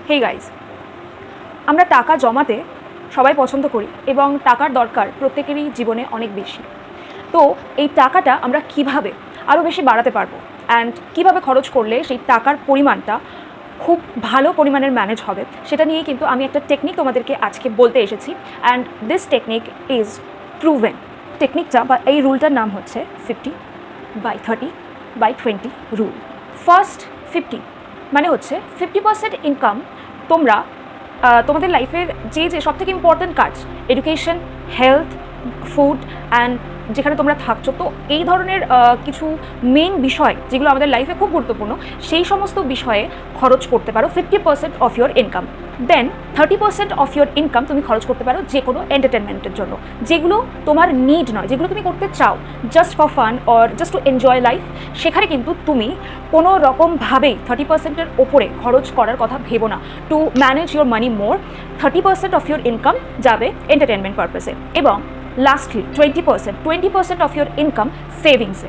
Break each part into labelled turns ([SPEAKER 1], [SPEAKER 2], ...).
[SPEAKER 1] Hey guys, আমরা টাকা জমাতে সবাই পছন্দ করি এবং টাকার দরকার প্রত্যেকেরই জীবনে অনেক বেশি। তো এই টাকাটা আমরা কিভাবে আরও বেশি বাড়াতে পারবো অ্যান্ড কিভাবে খরচ করলে সেই টাকার পরিমাণটা খুব ভালো পরিমাণের ম্যানেজ হবে, সেটা নিয়ে কিন্তু আমি একটা টেকনিক তোমাদেরকে আজকে বলতে এসেছি। And this technique is proven. টেকনিকটা বা এই রুলটার নাম হচ্ছে 50/30/20 রুল। ফার্স্ট 50 মানে হচ্ছে 50% ইনকাম তোমরা তোমাদের লাইফের যে সবথেকে ইম্পর্ট্যান্ট কাজ, এডুকেশন, হেলথ, ফুড অ্যান্ড যেখানে তোমরা থাকছো, তো এই ধরনের কিছু মেন বিষয় যেগুলো আমাদের লাইফে খুব গুরুত্বপূর্ণ, সেই সমস্ত বিষয়ে খরচ করতে পারো 50% of your income. Then 30% of your income তুমি খরচ করতে পারো যে কোনো এন্টারটেনমেন্টের জন্য, যেগুলো তোমার নিড নয়, যেগুলো তুমি করতে চাও just for fun or just to enjoy life. সেখানে কিন্তু তুমি কোনো রকমভাবেই 30%-এর ওপরে খরচ করার কথা ভেবো না। To manage your money more, 30% of your income যাবে এন্টারটেনমেন্ট পারপাসে, এবং লাস্টলি 20% অফ ইয়োর ইনকাম সেভিংসে।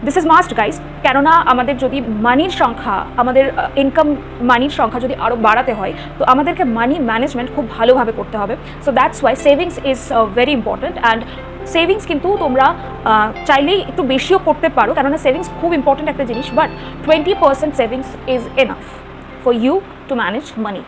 [SPEAKER 1] দিস ইজ মাস্ট গাইজ, কেননা আমাদের যদি মানির সংখ্যা, আমাদের ইনকাম মানির সংখ্যা যদি আরও বাড়াতে হয়, তো আমাদেরকে মানি ম্যানেজমেন্ট খুব ভালোভাবে করতে হবে। So that's why savings is very important. And savings কিন্তু তোমরা চাইলেই একটু বেশিও করতে পারো, কেননা সেভিংস খুব ইম্পর্ট্যান্ট একটা জিনিস, but 20% savings is enough for you to manage money.